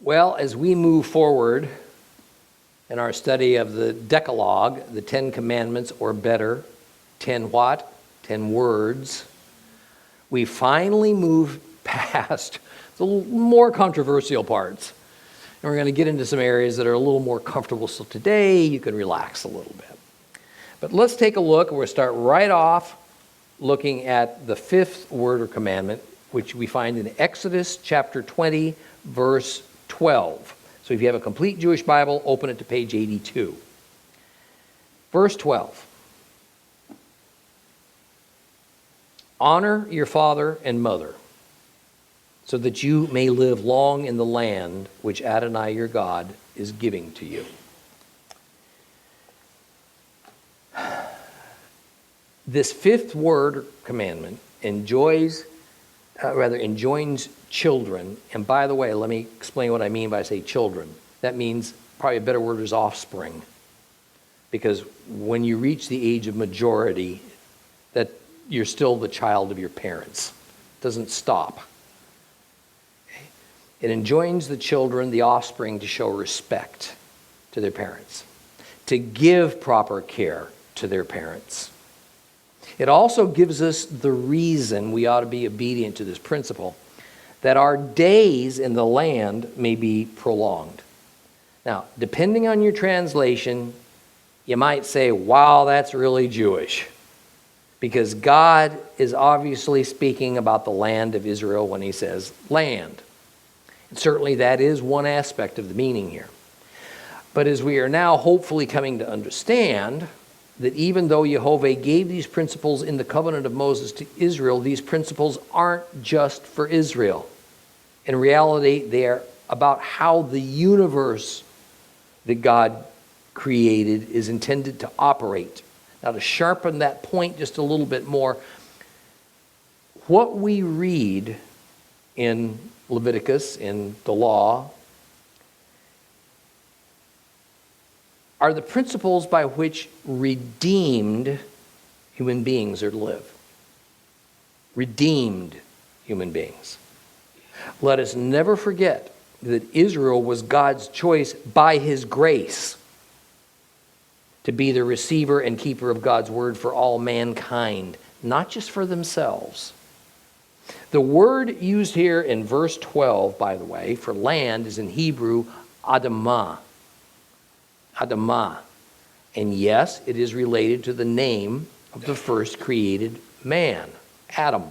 Well, as we move forward in our study of the Decalogue, the 10 Commandments, or better, 10 what? 10 words, we finally move past the more controversial parts. And we're going to get into some areas that are a little more comfortable. So today you can relax a little bit. But let's take a look. We'll start right off looking at the 5th word or commandment, which we find in Exodus chapter 20, verse 12. So if you have a complete Jewish Bible, open it to page 82. Verse 12. Honor your father and mother, so that you may live long in the land which Adonai your God is giving to you. This 5th word or commandment enjoins children, and by the way, let me explain what I mean by say children. That means probably a better word is offspring, because when you reach the age of majority, that you're still the child of your parents. It doesn't stop. It enjoins the children, the offspring, to show respect to their parents, to give proper care to their parents. It also gives us the reason we ought to be obedient to this principle, that our days in the land may be prolonged. Now, depending on your translation, you might say, wow, that's really Jewish, because God is obviously speaking about the land of Israel when he says land. And certainly that is one aspect of the meaning here. But as we are now hopefully coming to understand that even though Jehovah gave these principles in the covenant of Moses to Israel, these principles aren't just for Israel. In reality, they are about how the universe that God created is intended to operate. Now, to sharpen that point just a little bit more, what we read in Leviticus, in the law, are the principles by which redeemed human beings are to live. Redeemed human beings. Let us never forget that Israel was God's choice by his grace to be the receiver and keeper of God's word for all mankind, not just for themselves. The word used here in verse 12, by the way, for land is in Hebrew, Adamah. Adamah. And yes, it is related to the name of the first created man, Adam.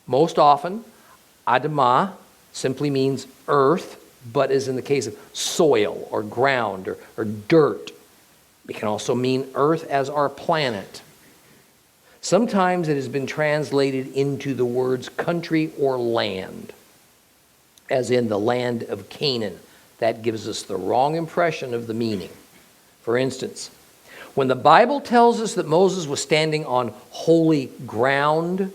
Most often, Adamah simply means earth, but as in the case of soil or ground or dirt. It can also mean earth as our planet. Sometimes it has been translated into the words country or land, as in the land of Canaan. That gives us the wrong impression of the meaning. For instance, when the Bible tells us that Moses was standing on holy ground,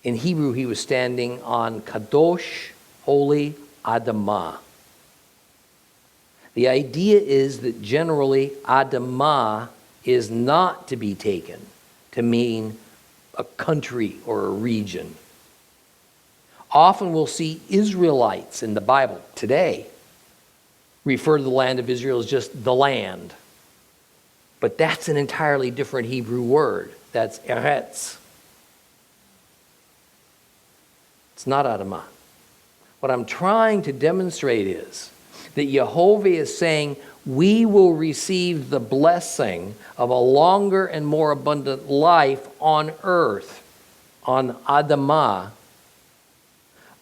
in Hebrew he was standing on kadosh, holy Adamah. The idea is that generally Adamah is not to be taken to mean a country or a region. Often we'll see Israelites in the Bible today refer to the land of Israel as just the land. But that's an entirely different Hebrew word. That's eretz. It's not Adamah. What I'm trying to demonstrate is that Jehovah is saying we will receive the blessing of a longer and more abundant life on earth, on Adamah,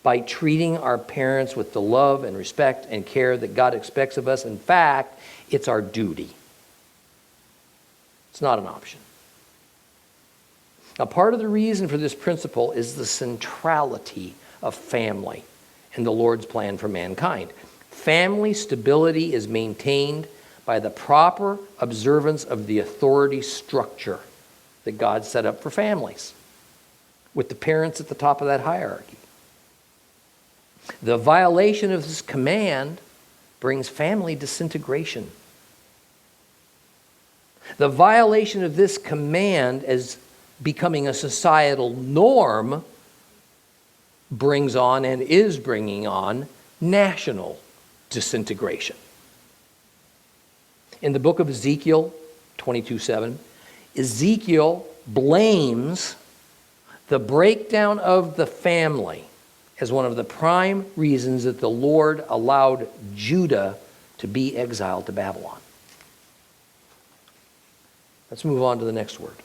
by treating our parents with the love and respect and care that God expects of us. In fact, it's our duty. It's not an option. Now, part of the reason for this principle is the centrality of family in the Lord's plan for mankind. Family stability is maintained by the proper observance of the authority structure that God set up for families, with the parents at the top of that hierarchy. The violation of this command brings family disintegration. The violation of this command as becoming a societal norm brings on and is bringing on national disintegration. In the book of Ezekiel 22:7, Ezekiel blames the breakdown of the family as one of the prime reasons that the Lord allowed Judah to be exiled to Babylon. Let's move on to the next word.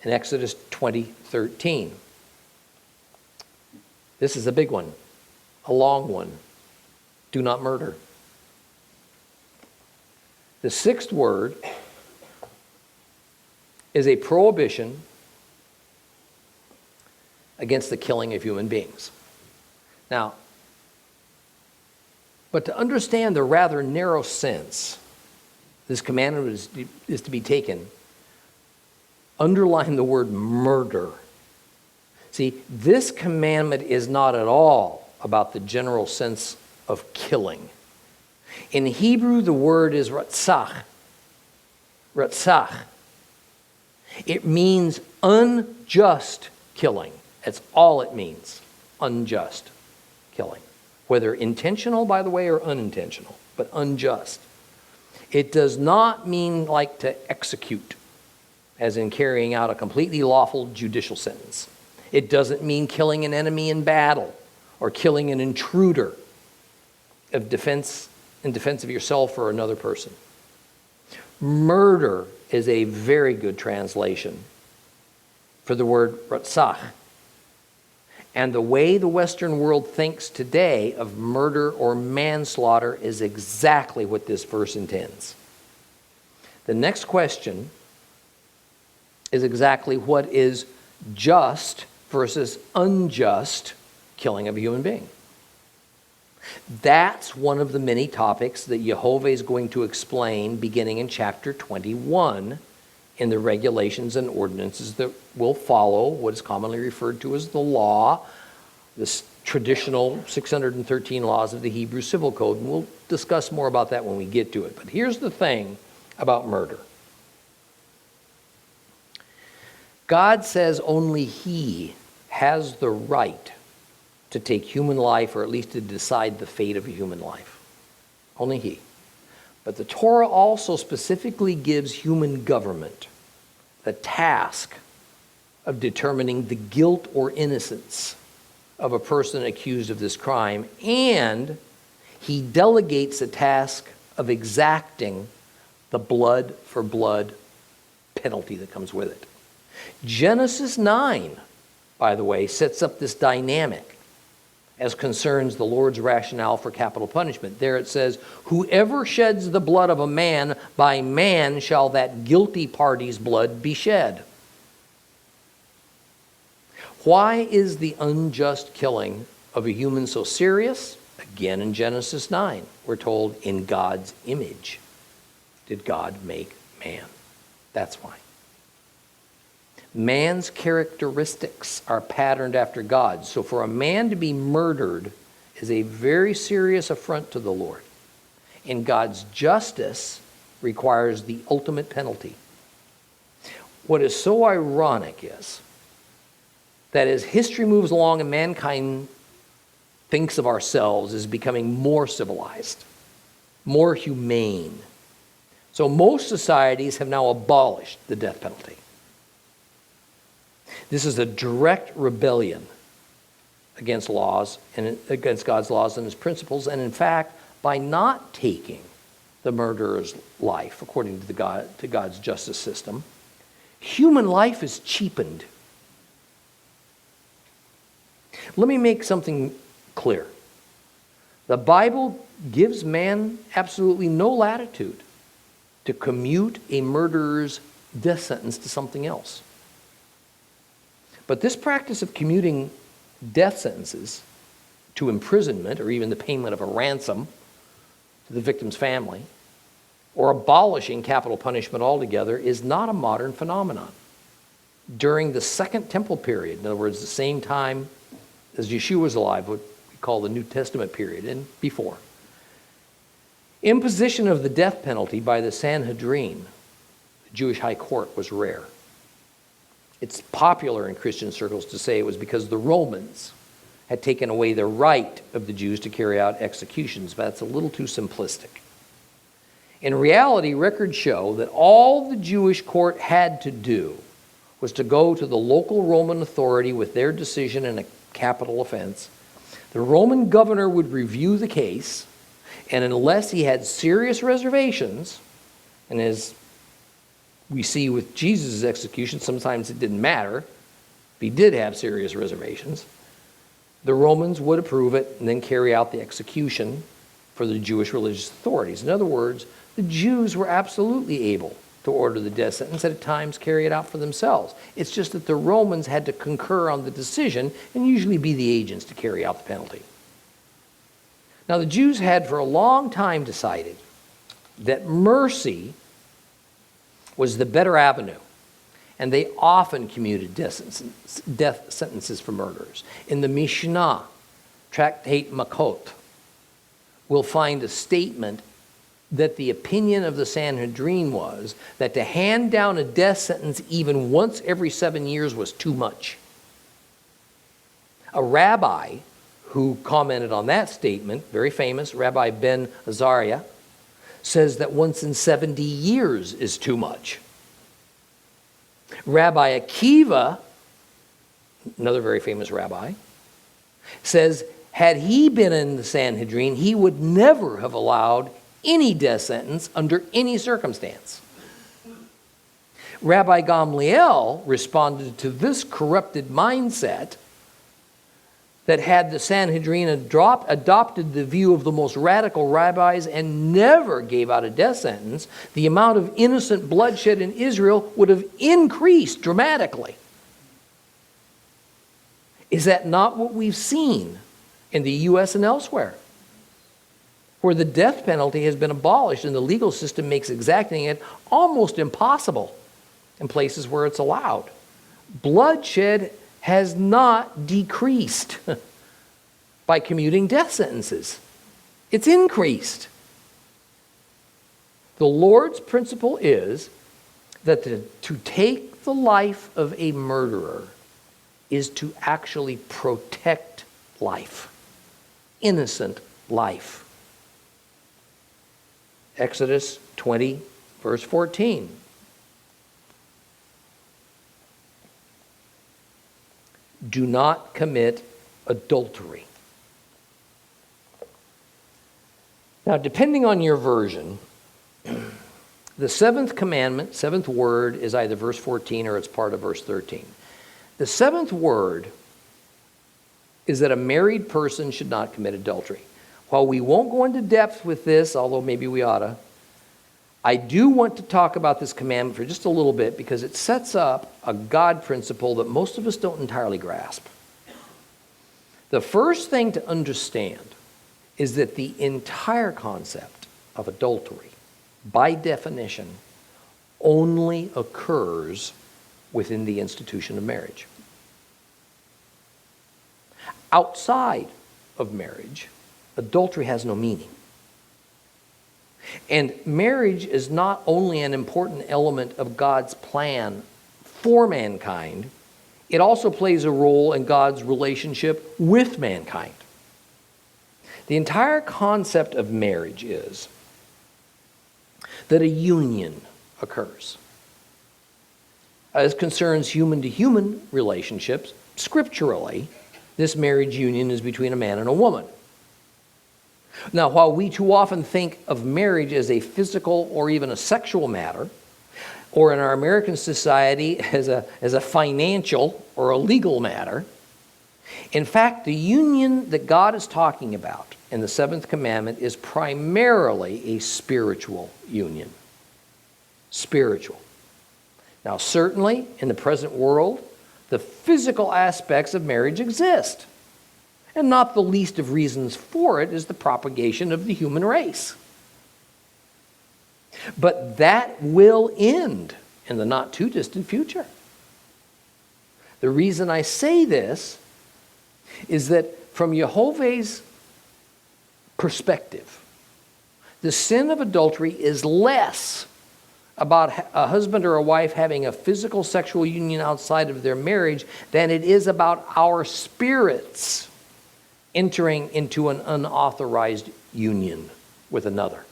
In Exodus 20:13. This is a big one, a long one. Do not murder. The sixth word is a prohibition against the killing of human beings. Now, but to understand the rather narrow sense this commandment is to be taken, underline the word murder. See, this commandment is not at all about the general sense of killing. In Hebrew, the word is ratzach. Ratzach. It means unjust killing. That's all it means, unjust killing. Whether intentional, by the way, or unintentional, but unjust. It does not mean like to execute, as in carrying out a completely lawful judicial sentence. It doesn't mean killing an enemy in battle or killing an intruder in defense of yourself or another person. Murder is a very good translation for the word ratzach. And the way the Western world thinks today of murder or manslaughter is exactly what this verse intends. The next question is exactly what is just versus unjust killing of a human being. That's one of the many topics that Jehovah is going to explain beginning in chapter 21 in the regulations and ordinances that will follow what is commonly referred to as the law, this traditional 613 laws of the Hebrew Civil Code, and we'll discuss more about that when we get to it. But here's the thing about murder. God says only He has the right to take human life, or at least to decide the fate of a human life. Only He. But the Torah also specifically gives human government the task of determining the guilt or innocence of a person accused of this crime, and He delegates the task of exacting the blood for blood penalty that comes with it. Genesis 9, by the way, sets up this dynamic as concerns the Lord's rationale for capital punishment. There it says, whoever sheds the blood of a man, by man shall that guilty party's blood be shed. Why is the unjust killing of a human so serious? Again, in Genesis 9, we're told, in God's image did God make man. That's why. Man's characteristics are patterned after God's. So for a man to be murdered is a very serious affront to the Lord. And God's justice requires the ultimate penalty. What is so ironic is that as history moves along and mankind thinks of ourselves as becoming more civilized, more humane, so most societies have now abolished the death penalty. This is a direct rebellion against laws and against God's laws and His principles. And in fact, by not taking the murderer's life according to God's justice system, human life is cheapened. Let me make something clear. The Bible gives man absolutely no latitude to commute a murderer's death sentence to something else. But this practice of commuting death sentences to imprisonment, or even the payment of a ransom to the victim's family, or abolishing capital punishment altogether, is not a modern phenomenon. During the Second Temple period, in other words, the same time as Yeshua was alive, what we call the New Testament period, and before, imposition of the death penalty by the Sanhedrin, the Jewish high court, was rare. It's popular in Christian circles to say it was because the Romans had taken away the right of the Jews to carry out executions, but that's a little too simplistic. In reality, records show that all the Jewish court had to do was to go to the local Roman authority with their decision in a capital offense. The Roman governor would review the case, and unless he had serious reservations, and as we see with Jesus' execution, sometimes it didn't matter if he did have serious reservations, the Romans would approve it and then carry out the execution for the Jewish religious authorities. In other words, the Jews were absolutely able to order the death sentence and at times carry it out for themselves. It's just that the Romans had to concur on the decision and usually be the agents to carry out the penalty. Now, the Jews had for a long time decided that mercy was the better avenue, and they often commuted death sentences for murderers. In the Mishnah, Tractate Makot, we'll find a statement that the opinion of the Sanhedrin was that to hand down a death sentence even once every 7 years was too much. A rabbi who commented on that statement, very famous, Rabbi Ben Azariah, says that once in 70 years is too much. Rabbi Akiva, another very famous rabbi, says had he been in the Sanhedrin, he would never have allowed any death sentence under any circumstance. Rabbi Gamliel responded to this corrupted mindset that had the Sanhedrin adopted the view of the most radical rabbis and never gave out a death sentence, the amount of innocent bloodshed in Israel would have increased dramatically. Is that not what we've seen in the U.S. and elsewhere, where the death penalty has been abolished and the legal system makes exacting it almost impossible in places where it's allowed? Bloodshed has not decreased by commuting death sentences. It's increased. The Lord's principle is that to take the life of a murderer is to actually protect life, innocent life. Exodus 20, verse 14. Do not commit adultery. Now, depending on your version, the seventh commandment, seventh word, is either verse 14 or it's part of verse 13. The seventh word is that a married person should not commit adultery. While we won't go into depth with this, although maybe we oughta, I do want to talk about this commandment for just a little bit because it sets up a God principle that most of us don't entirely grasp. The first thing to understand is that the entire concept of adultery, by definition, only occurs within the institution of marriage. Outside of marriage, adultery has no meaning. And marriage is not only an important element of God's plan for mankind, it also plays a role in God's relationship with mankind. The entire concept of marriage is that a union occurs. As concerns human-to-human relationships, scripturally, this marriage union is between a man and a woman. Now, while we too often think of marriage as a physical or even a sexual matter, or in our American society as a financial or a legal matter, in fact, the union that God is talking about in the seventh commandment is primarily a spiritual union. Spiritual. Now, certainly, in the present world, the physical aspects of marriage exist. And not the least of reasons for it is the propagation of the human race. But that will end in the not too distant future. The reason I say this is that from Jehovah's perspective, the sin of adultery is less about a husband or a wife having a physical sexual union outside of their marriage than it is about our spirits entering into an unauthorized union with another.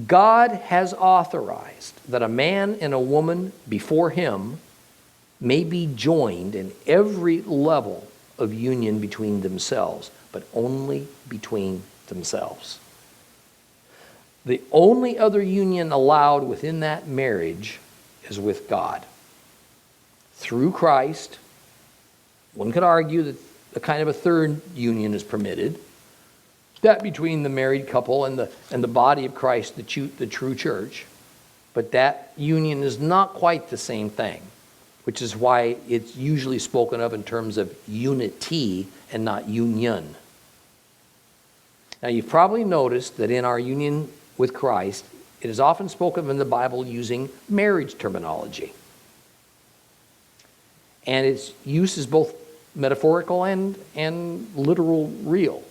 God has authorized that a man and a woman before him may be joined in every level of union between themselves, but only between themselves. The only other union allowed within that marriage is with God. Through Christ, one could argue that a kind of a third union is permitted, that between the married couple and the body of Christ, the true church. But that union is not quite the same thing, which is why it's usually spoken of in terms of unity and not union. Now, you've probably noticed that in our union with Christ, it is often spoken of in the Bible using marriage terminology. And its use is both metaphorical and literal, real.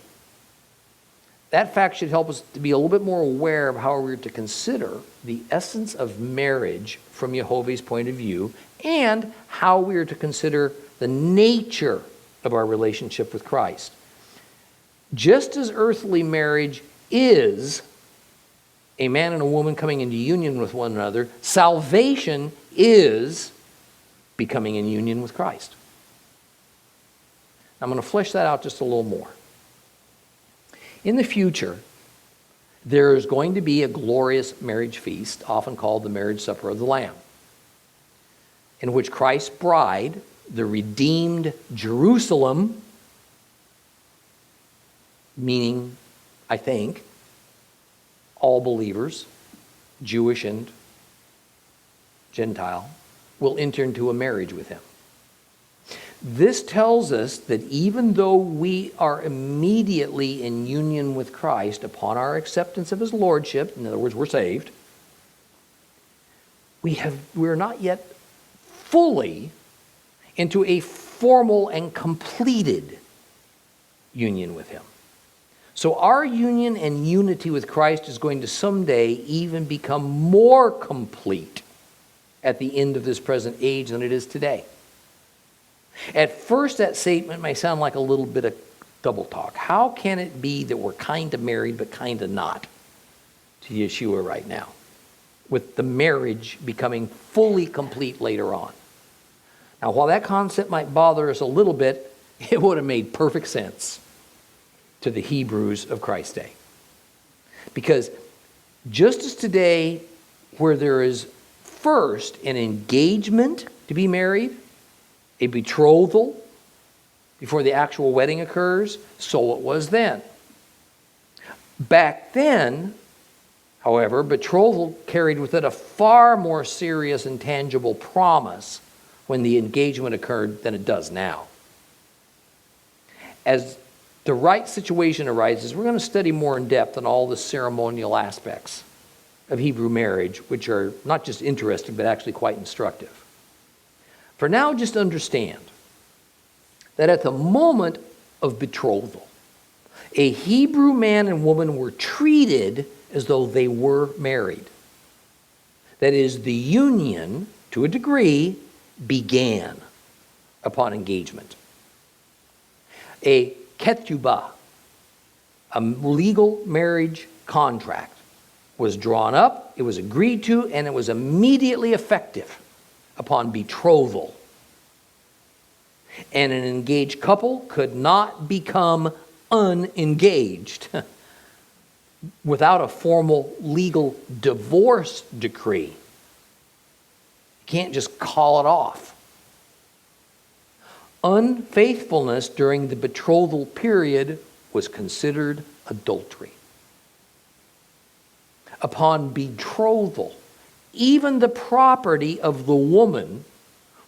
That fact should help us to be a little bit more aware of how we're to consider the essence of marriage from Jehovah's point of view, and how we are to consider the nature of our relationship with Christ. Just as earthly marriage is a man and a woman coming into union with one another, salvation is becoming in union with Christ. I'm going to flesh that out just a little more. In the future, there is going to be a glorious marriage feast, often called the marriage supper of the Lamb, in which Christ's bride, the redeemed Jerusalem, meaning, I think, all believers, Jewish and Gentile, will enter into a marriage with him. This tells us that even though we are immediately in union with Christ upon our acceptance of his lordship, in other words, we're saved, we're not yet fully into a formal and completed union with him. So our union and unity with Christ is going to someday even become more complete at the end of this present age than it is today. At first, that statement may sound like a little bit of double talk. How can it be that we're kind of married but kind of not to Yeshua right now, with the marriage becoming fully complete later on? Now, while that concept might bother us a little bit, it would have made perfect sense to the Hebrews of Christ's day. Because just as today, where there is first an engagement to be married, a betrothal before the actual wedding occurs, so it was then. Back then, however, betrothal carried with it a far more serious and tangible promise when the engagement occurred than it does now. As the right situation arises, we're going to study more in depth on all the ceremonial aspects of Hebrew marriage, which are not just interesting, but actually quite instructive. For now, just understand that at the moment of betrothal, a Hebrew man and woman were treated as though they were married. That is, the union, to a degree, began upon engagement. A ketubah, a legal marriage contract, was drawn up, it was agreed to, and it was immediately effective upon betrothal. And an engaged couple could not become unengaged without a formal legal divorce decree. You can't just call it off. Unfaithfulness during the betrothal period was considered adultery. Upon betrothal, even the property of the woman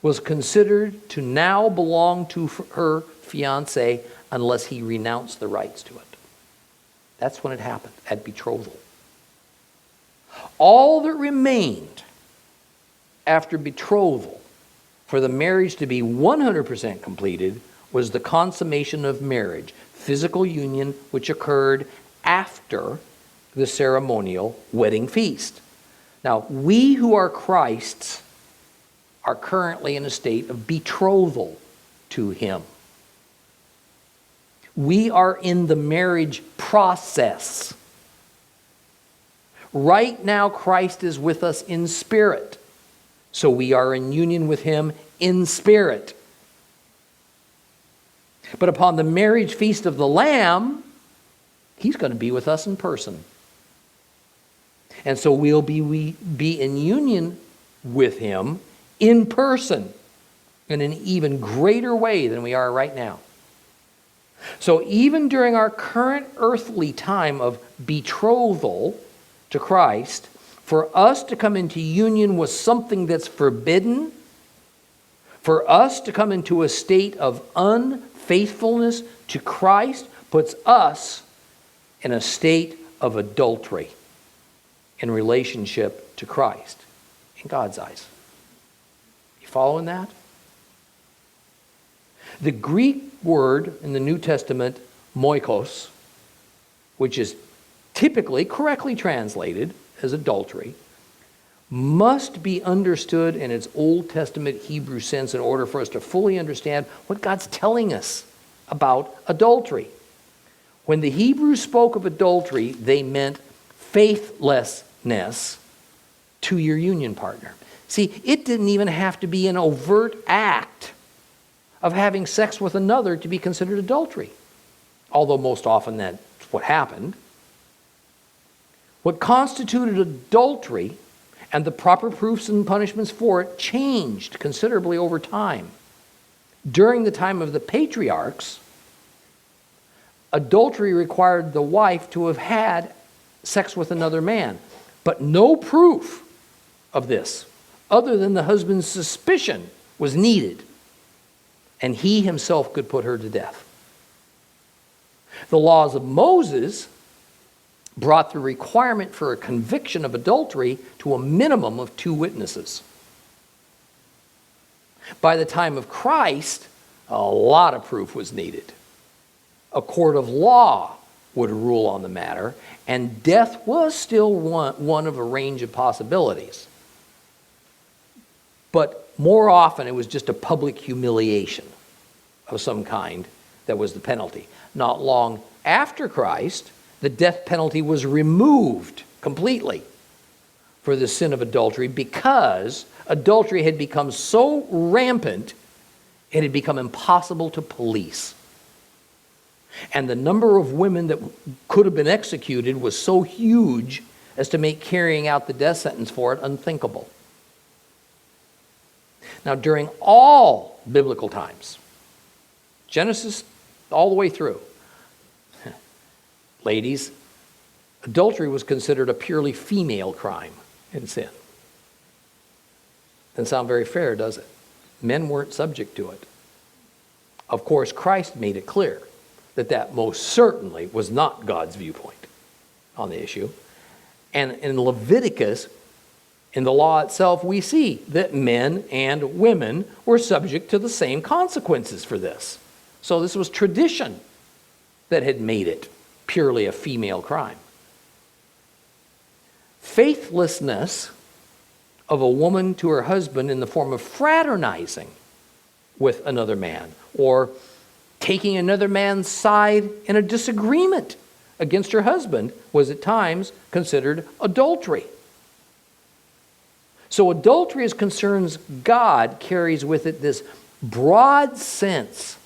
was considered to now belong to her fiancé unless he renounced the rights to it. That's when it happened, at betrothal. All that remained after betrothal for the marriage to be 100% completed was the consummation of marriage, physical union which occurred after the ceremonial wedding feast. Now, we who are Christ's are currently in a state of betrothal to him. We are in the marriage process. Right now, Christ is with us in spirit. So we are in union with him in spirit. But upon the marriage feast of the Lamb, he's going to be with us in person. And so we'll be in union with him in person in an even greater way than we are right now. So even during our current earthly time of betrothal to Christ, for us to come into union with something that's forbidden, for us to come into a state of unfaithfulness to Christ, puts us in a state of adultery in relationship to Christ in God's eyes. You following that? The Greek word in the New Testament, moikos, which is typically correctly translated as adultery, must be understood in its Old Testament Hebrew sense in order for us to fully understand what God's telling us about adultery. When the Hebrews spoke of adultery, they meant faithlessness to your union partner. See, it didn't even have to be an overt act of having sex with another to be considered adultery, although most often that's what happened. What constituted adultery and the proper proofs and punishments for it changed considerably over time. During the time of the patriarchs, adultery required the wife to have had sex with another man, but no proof of this other than the husband's suspicion was needed, and he himself could put her to death. The laws of Moses brought the requirement for a conviction of adultery to a minimum of 2 witnesses. By the time of Christ, a lot of proof was needed. A court of law would rule on the matter, and death was still one of a range of possibilities. But more often it was just a public humiliation of some kind that was the penalty. Not long after Christ, the death penalty was removed completely for the sin of adultery because adultery had become so rampant it had become impossible to police. And the number of women that could have been executed was so huge as to make carrying out the death sentence for it unthinkable. Now, during all biblical times, Genesis all the way through, ladies, adultery was considered a purely female crime and sin. Doesn't sound very fair, does it? Men weren't subject to it. Of course, Christ made it clear that that most certainly was not God's viewpoint on the issue. And in Leviticus, in the law itself, we see that men and women were subject to the same consequences for this. So this was tradition that had made it purely a female crime. Faithlessness of a woman to her husband in the form of fraternizing with another man or taking another man's side in a disagreement against her husband was at times considered adultery. So adultery as concerns God carries with it this broad sense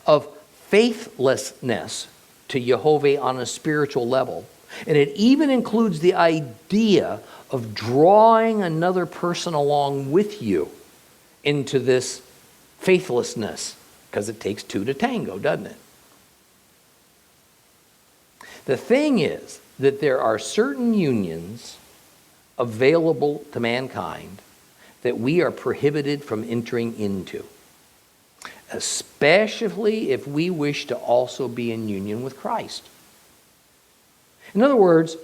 of faithlessness to Jehovah on a spiritual level. And it even includes the idea of drawing another person along with you into this faithlessness, because it takes 2 to tango, doesn't it? The thing is that there are certain unions available to mankind that we are prohibited from entering into, especially if we wish to also be in union with Christ. In other words,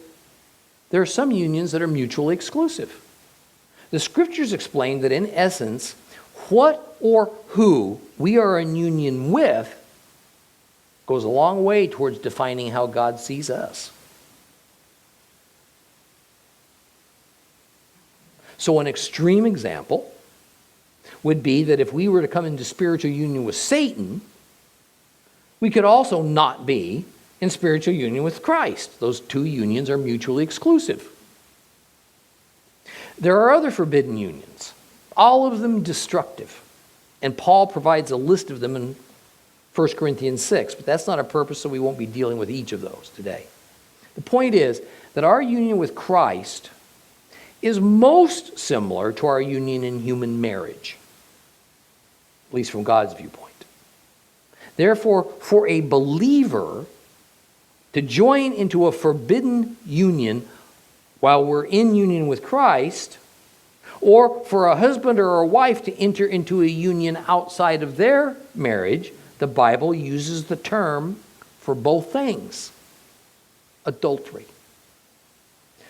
there are some unions that are mutually exclusive. The scriptures explain that in essence, what or who we are in union with goes a long way towards defining how God sees us. So an extreme example would be that if we were to come into spiritual union with Satan, we could also not be in spiritual union with Christ. Those two unions are mutually exclusive. There are other forbidden unions, all of them destructive. And Paul provides a list of them in 1 Corinthians 6, but that's not a purpose, so we won't be dealing with each of those today. The point is that our union with Christ is most similar to our union in human marriage, at least from God's viewpoint. Therefore, for a believer to join into a forbidden union while we're in union with Christ, or for a husband or a wife to enter into a union outside of their marriage, the Bible uses the term for both things: adultery.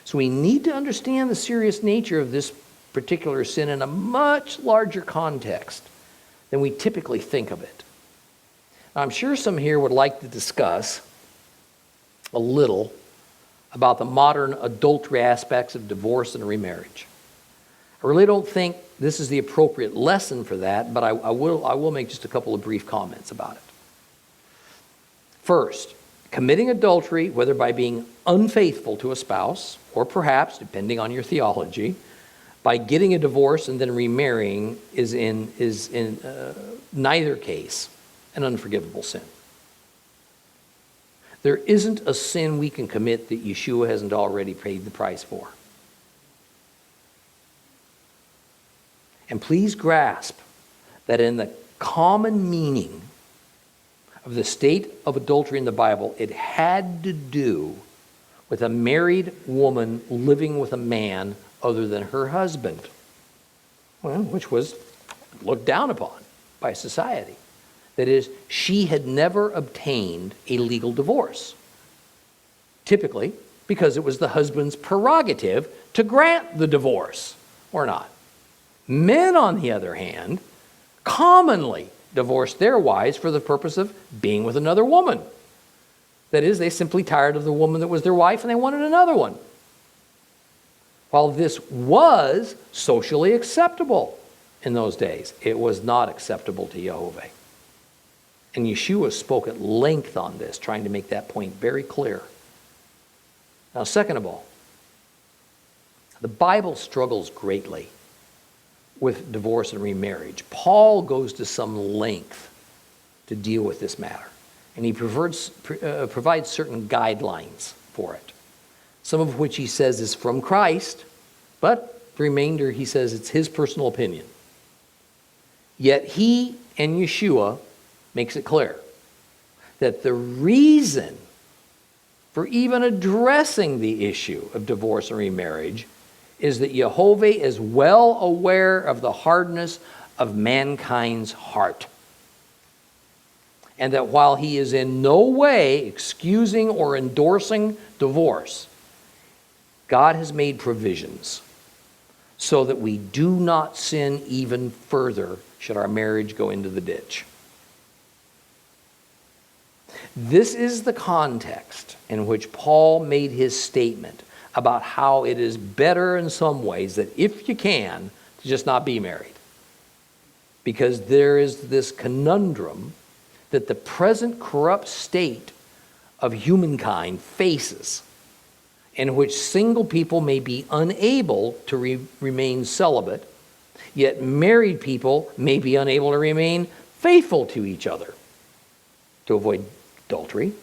So we need to understand the serious nature of this particular sin in a much larger context than we typically think of it. Now, I'm sure some here would like to discuss a little about the modern adultery aspects of divorce and remarriage. I really don't think this is the appropriate lesson for that, but I will make just a couple of brief comments about it. First, committing adultery, whether by being unfaithful to a spouse, or perhaps, depending on your theology, by getting a divorce and then remarrying, is in neither case an unforgivable sin. There isn't a sin we can commit that Yeshua hasn't already paid the price for. And please grasp that in the common meaning of the state of adultery in the Bible, it had to do with a married woman living with a man other than her husband, which was looked down upon by society. That is, she had never obtained a legal divorce, typically because it was the husband's prerogative to grant the divorce or not. Men, on the other hand, commonly divorced their wives for the purpose of being with another woman. That is, they simply tired of the woman that was their wife and they wanted another one. While this was socially acceptable in those days, it was not acceptable to Jehovah. And Yeshua spoke at length on this, trying to make that point very clear. Now, second of all, the Bible struggles greatly with divorce and remarriage. Paul goes to some length to deal with this matter, and he provides certain guidelines for it, some of which he says is from Christ, but the remainder he says it's his personal opinion. Yet he and Yeshua makes it clear that the reason for even addressing the issue of divorce and remarriage is that Jehovah is well aware of the hardness of mankind's heart. And that while he is in no way excusing or endorsing divorce, God has made provisions so that we do not sin even further should our marriage go into the ditch. This is the context in which Paul made his statement about how it is better in some ways that if you can, to just not be married. Because there is this conundrum that the present corrupt state of humankind faces, in which single people may be unable to remain celibate, yet married people may be unable to remain faithful to each other to avoid adultery,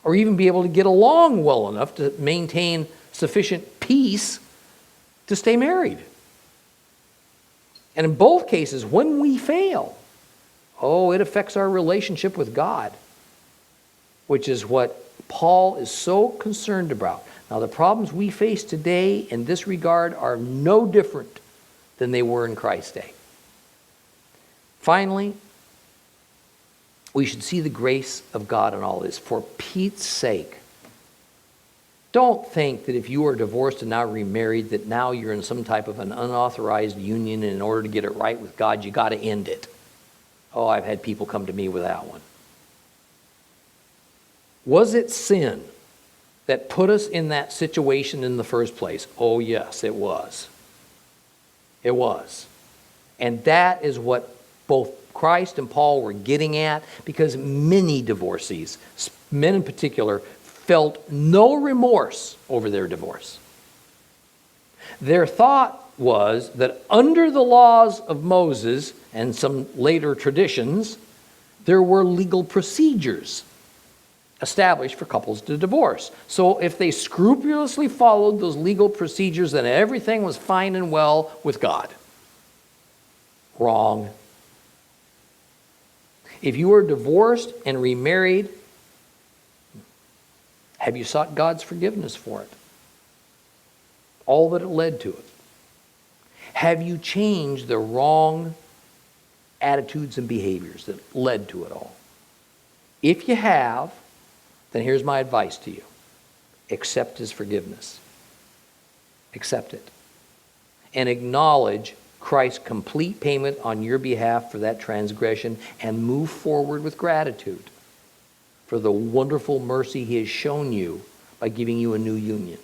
or even be able to get along well enough to maintain sufficient peace to stay married. And in both cases, when we fail, it affects our relationship with God, which is what Paul is so concerned about. Now, the problems we face today in this regard are no different than they were in Christ's day. Finally, we should see the grace of God in all this. For Pete's sake, don't think that if you are divorced and now remarried, that now you're in some type of an unauthorized union, and in order to get it right with God, you got to end it. I've had people come to me with that one. Was it sin that put us in that situation in the first place? Oh, yes, it was. It was. And that is what both Christ and Paul were getting at, because many divorcees, men in particular, felt no remorse over their divorce. Their thought was that under the laws of Moses and some later traditions, there were legal procedures established for couples to divorce. So if they scrupulously followed those legal procedures, then everything was fine and well with God. Wrong. If you are divorced and remarried, have you sought God's forgiveness for it? All that it led to it. Have you changed the wrong attitudes and behaviors that led to it all? If you have, then here's my advice to you. Accept his forgiveness. Accept it. And acknowledge Christ's complete payment on your behalf for that transgression, and move forward with gratitude for the wonderful mercy he has shown you by giving you a new union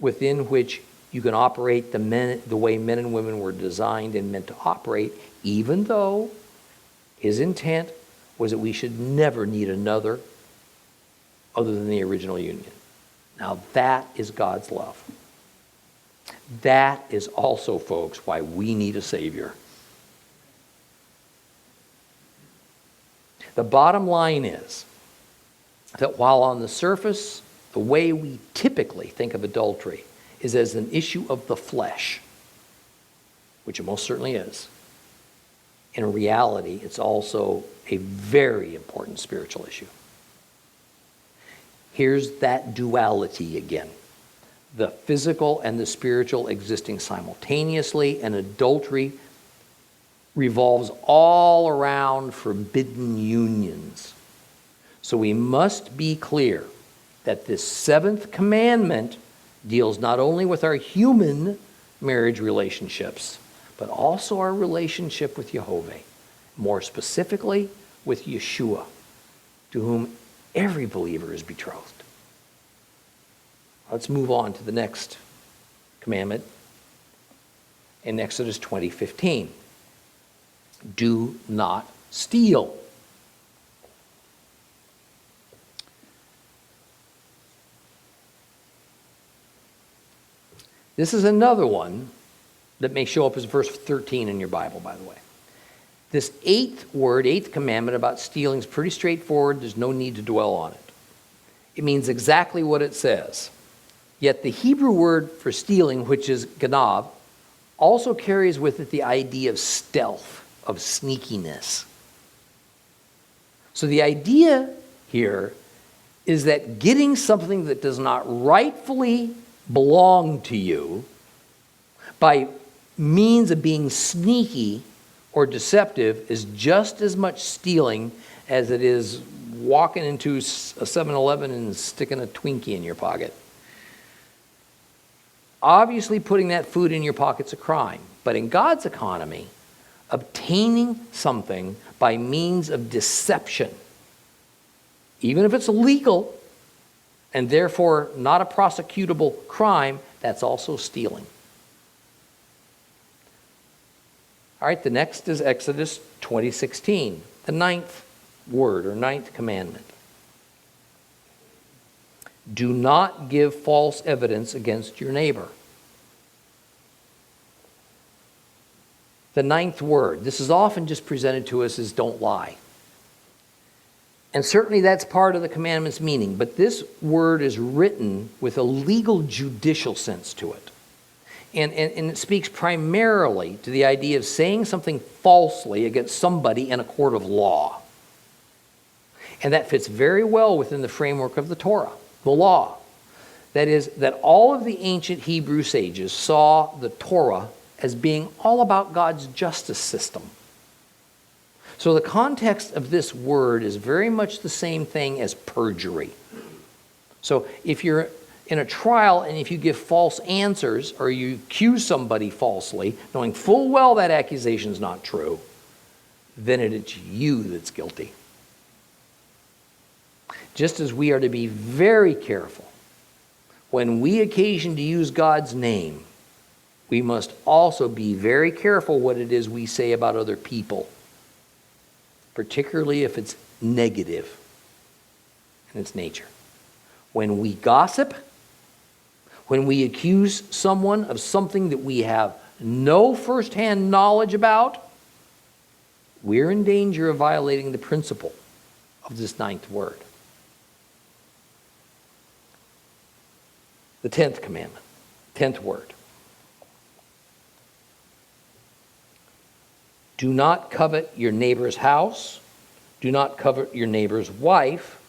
within which you can operate the way men and women were designed and meant to operate, even though his intent was that we should never need another other than the original union. Now that is God's love. That is also, folks, why we need a Savior. The bottom line is that while on the surface, the way we typically think of adultery is as an issue of the flesh, which it most certainly is, in reality, it's also a very important spiritual issue. Here's that duality again. The physical and the spiritual existing simultaneously, and adultery revolves all around forbidden unions. So we must be clear that this seventh commandment deals not only with our human marriage relationships, but also our relationship with Jehovah, more specifically with Yeshua, to whom every believer is betrothed. Let's move on to the next commandment in Exodus 20:15. Do not steal. This is another one that may show up as verse 13 in your Bible, by the way. This eighth commandment about stealing is pretty straightforward. There's no need to dwell on it. It means exactly what it says. Yet the Hebrew word for stealing, which is ganav, also carries with it the idea of stealth, of sneakiness. So the idea here is that getting something that does not rightfully belong to you by means of being sneaky or deceptive is just as much stealing as it is walking into a 7-Eleven and sticking a Twinkie in your pocket. Obviously, putting that food in your pocket's a crime. But in God's economy, obtaining something by means of deception, even if it's illegal and therefore not a prosecutable crime, that's also stealing. All right, the next is Exodus 20:16, the ninth commandment. Do not give false evidence against your neighbor. The ninth word, this is often just presented to us as don't lie. And certainly that's part of the commandment's meaning, but this word is written with a legal judicial sense to it. And it speaks primarily to the idea of saying something falsely against somebody in a court of law. And that fits very well within the framework of the Torah, the law. That is, that all of the ancient Hebrew sages saw the Torah as being all about God's justice system. So the context of this word is very much the same thing as perjury. So if you're in a trial and if you give false answers or you accuse somebody falsely, knowing full well that accusation is not true, then it's you that's guilty. Just as we are to be very careful when we occasion to use God's name we must also be very careful what it is we say about other people, particularly if it's negative in its nature. When we gossip, when we accuse someone of something that we have no firsthand knowledge about, we're in danger of violating the principle of this 9th word. The 10th commandment, 10th word. Do not covet your neighbor's house. Do not covet your neighbor's wife,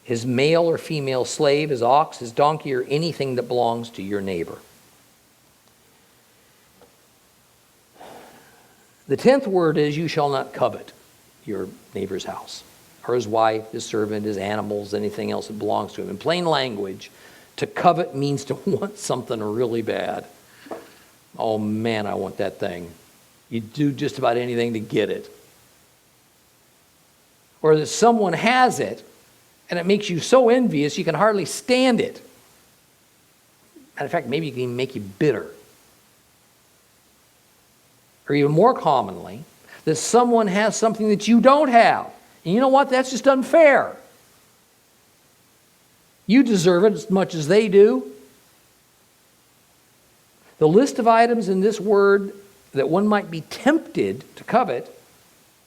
his male or female slave, his ox, his donkey, or anything that belongs to your neighbor. The 10th word is, you shall not covet your neighbor's house, or his wife, his servant, his animals, anything else that belongs to him. In plain language, to covet means to want something really bad. Oh man, I want that thing. You do just about anything to get it. Or that someone has it, and it makes you so envious you can hardly stand it. Matter of fact, maybe it can even make you bitter. Or even more commonly, that someone has something that you don't have. And you know what? That's just unfair. You deserve it as much as they do. The list of items in this word that one might be tempted to covet,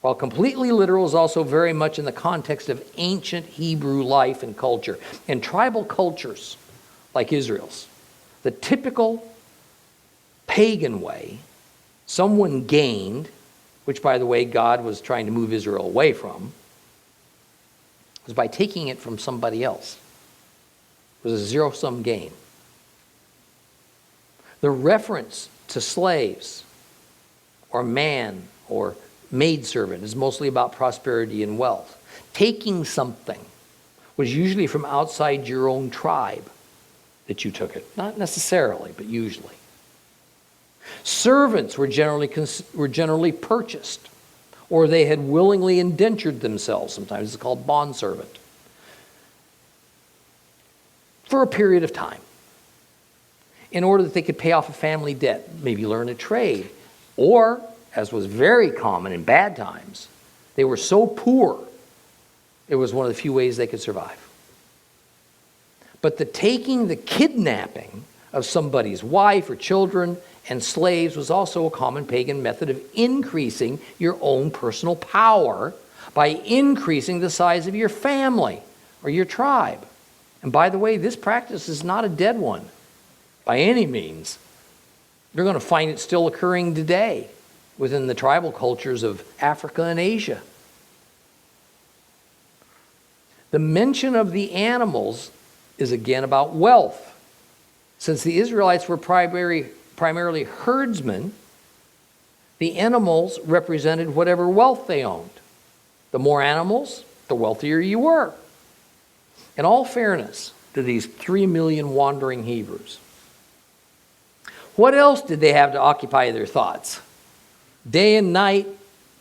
while completely literal, is also very much in the context of ancient Hebrew life and culture. In tribal cultures like Israel's, the typical pagan way someone gained, which by the way God was trying to move Israel away from, was by taking it from somebody else. It was a zero-sum game. The reference to slaves or man or maidservant is mostly about prosperity and wealth. Taking something was usually from outside your own tribe that you took it. Not necessarily, but usually. Servants were generally purchased, or they had willingly indentured themselves. Sometimes it's called bondservant. For a period of time, in order that they could pay off a family debt, maybe learn a trade, or, as was very common in bad times, they were so poor, it was one of the few ways they could survive. But the kidnapping of somebody's wife or children and slaves was also a common pagan method of increasing your own personal power by increasing the size of your family or your tribe. And by the way, this practice is not a dead one by any means. You're going to find it still occurring today within the tribal cultures of Africa and Asia. The mention of the animals is again about wealth. Since the Israelites were primarily herdsmen, the animals represented whatever wealth they owned. The more animals, the wealthier you were. In all fairness to these 3 million wandering Hebrews, what else did they have to occupy their thoughts? Day and night,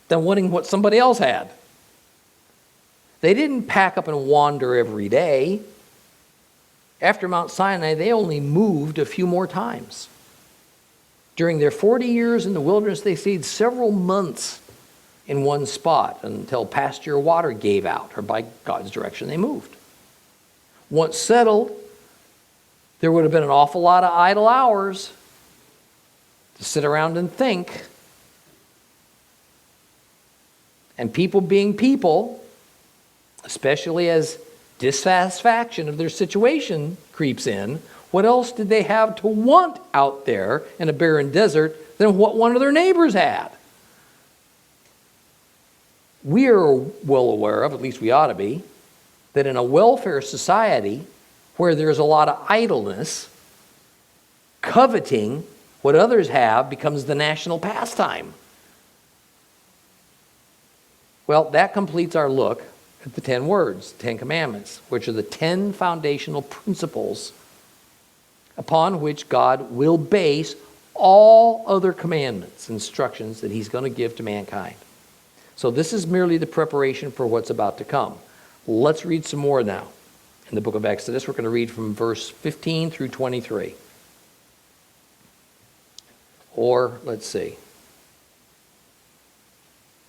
than wanting what somebody else had. They didn't pack up and wander every day. After Mount Sinai, they only moved a few more times. During their 40 years in the wilderness, they stayed several months in one spot until pasture water gave out, or by God's direction they moved. Once settled, there would have been an awful lot of idle hours to sit around and think. And people being people, especially as dissatisfaction of their situation creeps in, what else did they have to want out there in a barren desert than what one of their neighbors had? We are well aware of, at least we ought to be, that in a welfare society where there's a lot of idleness, coveting what others have becomes the national pastime. Well, that completes our look at the 10 words, 10 commandments, which are the 10 foundational principles upon which God will base all other commandments, instructions that he's going to give to mankind. So this is merely the preparation for what's about to come. Let's read some more now. In the book of Exodus, we're going to read from verse 15 through 23. Or, let's see,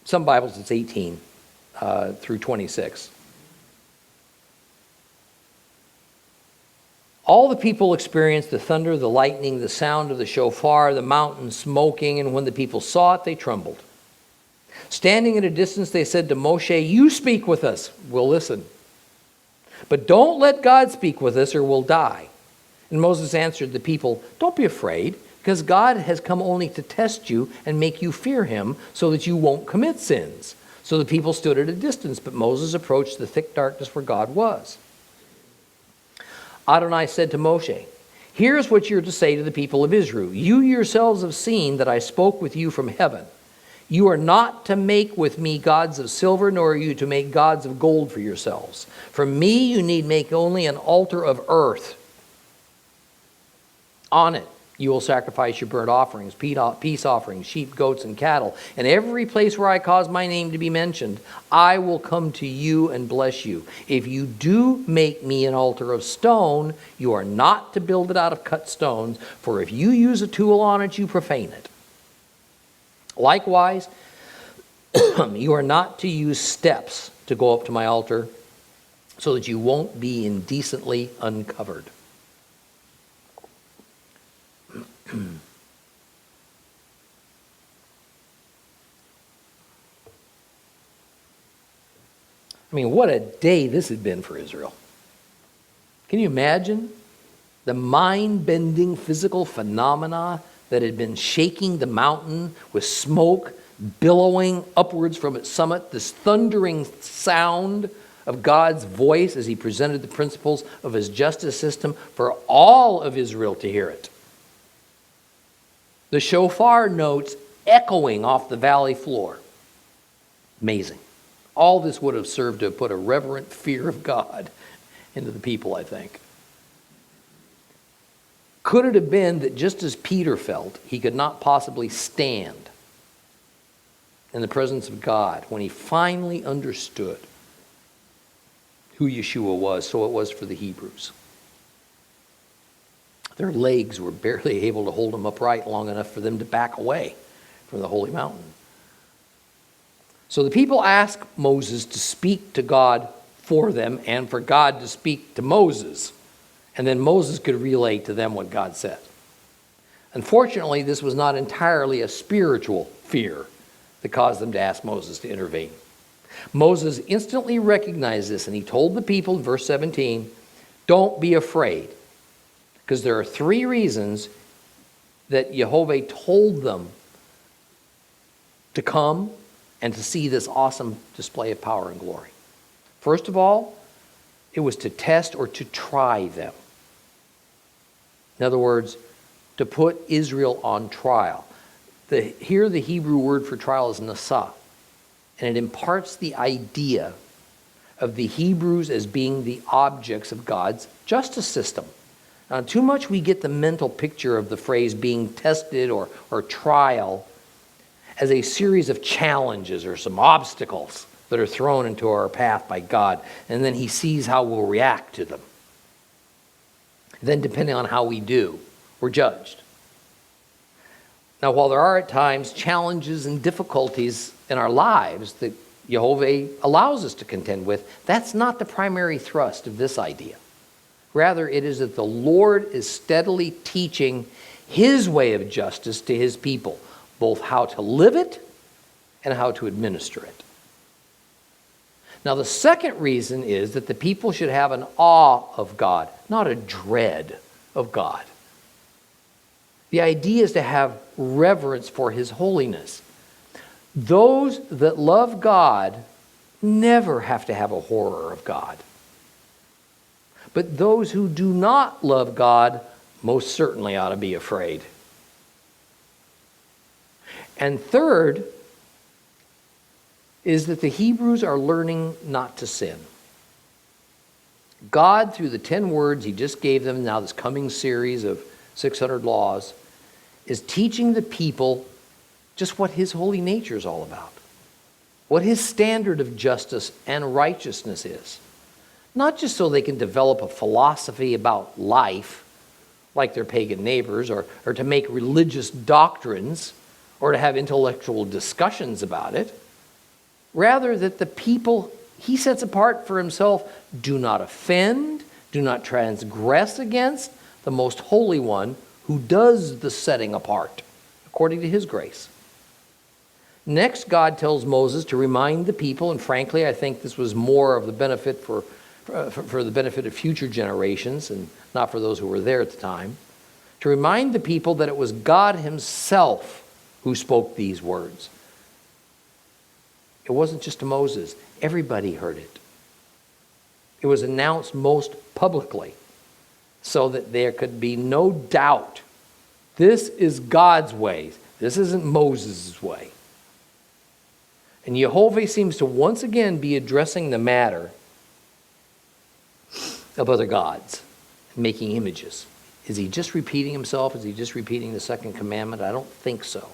some Bibles it's 18 through 26. All the people experienced the thunder, the lightning, the sound of the shofar, the mountain smoking, and when the people saw it, they trembled. Standing at a distance, they said to Moshe, "You speak with us, we'll listen. But don't let God speak with us or we'll die." And Moses answered the people, "Don't be afraid, because God has come only to test you and make you fear him so that you won't commit sins." So the people stood at a distance, but Moses approached the thick darkness where God was. Adonai said to Moshe, "Here's what you're to say to the people of Israel. You yourselves have seen that I spoke with you from heaven. You are not to make with me gods of silver, nor are you to make gods of gold for yourselves. For me you need make only an altar of earth. On it you will sacrifice your burnt offerings, peace offerings, sheep, goats, and cattle. And every place where I cause my name to be mentioned, I will come to you and bless you. If you do make me an altar of stone, you are not to build it out of cut stones, for if you use a tool on it, you profane it. Likewise, you are not to use steps to go up to my altar, so that you won't be indecently uncovered." I mean, what a day this had been for Israel. Can you imagine the mind-bending physical phenomena that had been shaking the mountain with smoke billowing upwards from its summit, this thundering sound of God's voice as he presented the principles of his justice system for all of Israel to hear it. The shofar notes echoing off the valley floor. Amazing. All this would have served to put a reverent fear of God into the people, I think. Could it have been that just as Peter felt he could not possibly stand in the presence of God when he finally understood who Yeshua was, so it was for the Hebrews. Their legs were barely able to hold them upright long enough for them to back away from the holy mountain. So the people asked Moses to speak to God for them and for God to speak to Moses. And then Moses could relay to them what God said. Unfortunately, this was not entirely a spiritual fear that caused them to ask Moses to intervene. Moses instantly recognized this, and he told the people in verse 17, "Don't be afraid." Because there are three reasons that Jehovah told them to come and to see this awesome display of power and glory. First of all, it was to test or to try them. In other words, to put Israel on trial. Here the Hebrew word for trial is nasa, and it imparts the idea of the Hebrews as being the objects of God's justice system. Now, too much we get the mental picture of the phrase being tested or trial as a series of challenges or some obstacles that are thrown into our path by God, and then he sees how we'll react to them. Then, depending on how we do, we're judged. Now, while there are at times challenges and difficulties in our lives that Jehovah allows us to contend with, that's not the primary thrust of this idea. Rather, it is that the Lord is steadily teaching his way of justice to his people, both how to live it and how to administer it. Now, the second reason is that the people should have an awe of God, not a dread of God. The idea is to have reverence for his holiness. Those that love God never have to have a horror of God. But those who do not love God most certainly ought to be afraid. And third is that the Hebrews are learning not to sin. God, through the 10 words he just gave them, now this coming series of 600 laws, is teaching the people just what his holy nature is all about, what his standard of justice and righteousness is. Not just so they can develop a philosophy about life like their pagan neighbors, or to make religious doctrines, or to have intellectual discussions about it. Rather, that the people he sets apart for himself do not offend, do not transgress against the most holy one who does the setting apart, according to his grace. Next, God tells Moses to remind the people, and frankly, I think this was more of the benefit for the benefit of future generations and not for those who were there at the time, to remind the people that it was God himself who spoke these words. It wasn't just to Moses. Everybody heard it. It was announced most publicly so that there could be no doubt. This is God's way. This isn't Moses' way. And Jehovah seems to once again be addressing the matter of other gods, making images. Is he just repeating himself? Is he just repeating the second commandment? I don't think so.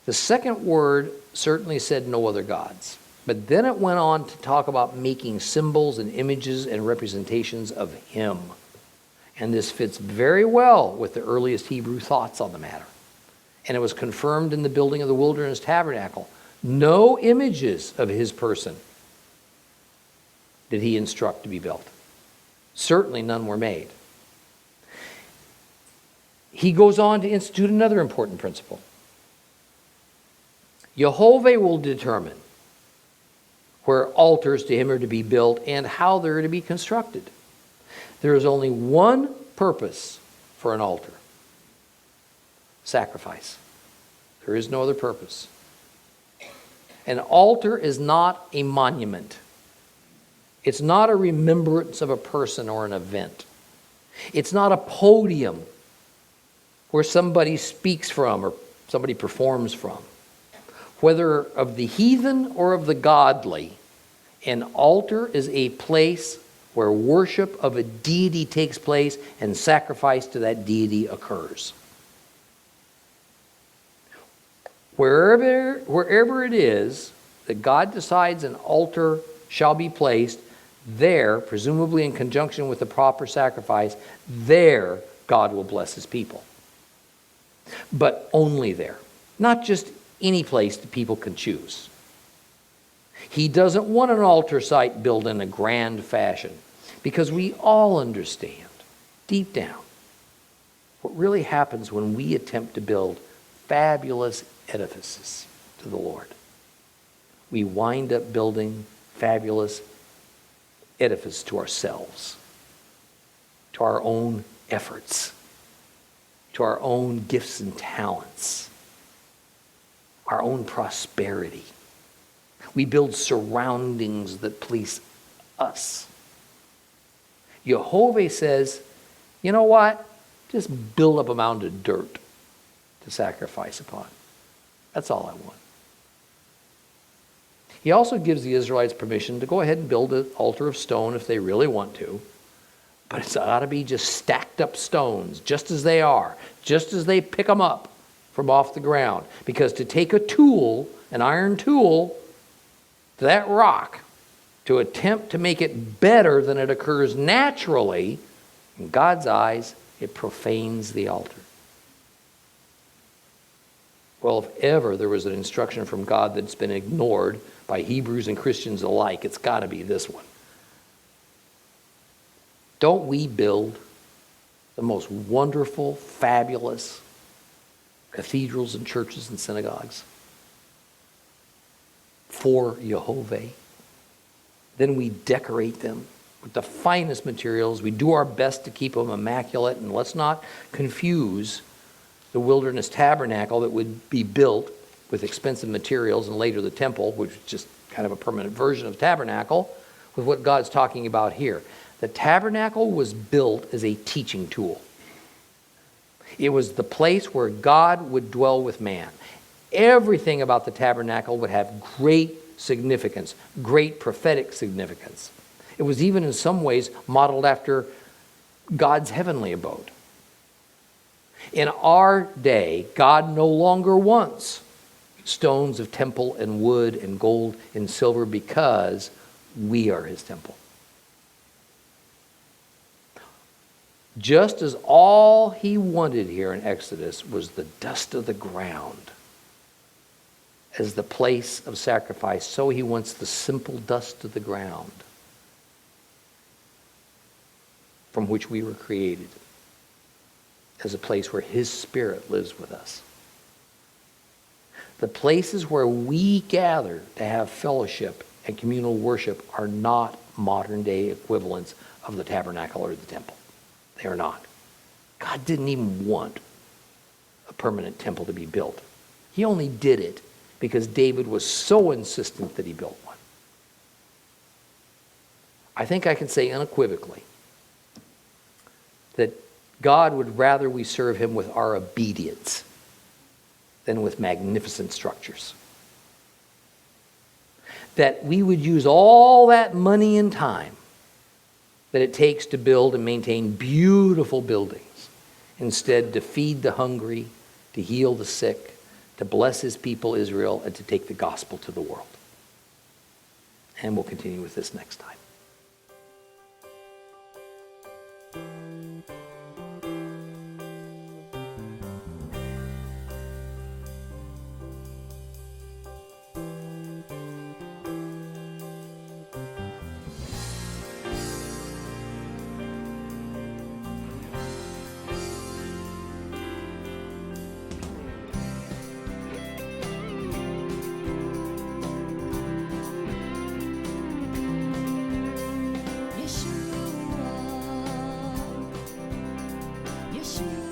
The second word certainly said no other gods. But then it went on to talk about making symbols and images and representations of him. And this fits very well with the earliest Hebrew thoughts on the matter. And it was confirmed in the building of the wilderness tabernacle. No images of his person did he instruct to be built. Certainly none were made. He goes on to institute another important principle. Jehovah will determine where altars to him are to be built and how they're to be constructed. There is only one purpose for an altar: sacrifice. There is no other purpose. An altar is not a monument. It's not a remembrance of a person or an event. It's not a podium where somebody speaks from or somebody performs from. Whether of the heathen or of the godly, an altar is a place where worship of a deity takes place and sacrifice to that deity occurs. Wherever it is that God decides an altar shall be placed, there, presumably in conjunction with the proper sacrifice, there God will bless his people. But only there. Not just any place that people can choose. He doesn't want an altar site built in a grand fashion, because we all understand, deep down, what really happens when we attempt to build fabulous edifices to the Lord. We wind up building fabulous edifices to ourselves, to our own efforts, to our own gifts and talents, our own prosperity. We build surroundings that please us. Jehovah says, you know what? Just build up a mound of dirt to sacrifice upon. That's all I want. He also gives the Israelites permission to go ahead and build an altar of stone if they really want to. But it's got to be just stacked up stones, just as they are, just as they pick them up from off the ground. Because to take a tool, an iron tool, to that rock, to attempt to make it better than it occurs naturally, in God's eyes, it profanes the altar. Well, if ever there was an instruction from God that's been ignored by Hebrews and Christians alike, it's got to be this one. Don't we build the most wonderful, fabulous cathedrals and churches and synagogues for Jehovah? Then we decorate them with the finest materials. We do our best to keep them immaculate. And let's not confuse the wilderness tabernacle that would be built with expensive materials, and later the temple, which is just kind of a permanent version of tabernacle, with what God's talking about here. The tabernacle was built as a teaching tool. It was the place where God would dwell with man. Everything about the tabernacle would have great significance, great prophetic significance. It was even in some ways modeled after God's heavenly abode. In our day, God no longer wants stones of temple and wood and gold and silver, because we are his temple. Just as all he wanted here in Exodus was the dust of the ground as the place of sacrifice, so he wants the simple dust of the ground from which we were created as a place where his Spirit lives with us. The places where we gather to have fellowship and communal worship are not modern-day equivalents of the tabernacle or the temple. They are not. God didn't even want a permanent temple to be built. He only did it because David was so insistent that he built one. I think I can say unequivocally that God would rather we serve him with our obedience than with magnificent structures. That we would use all that money and time that it takes to build and maintain beautiful buildings, instead to feed the hungry, to heal the sick, to bless his people Israel, and to take the gospel to the world. And we'll continue with this next time. Yeshua, Yeshua.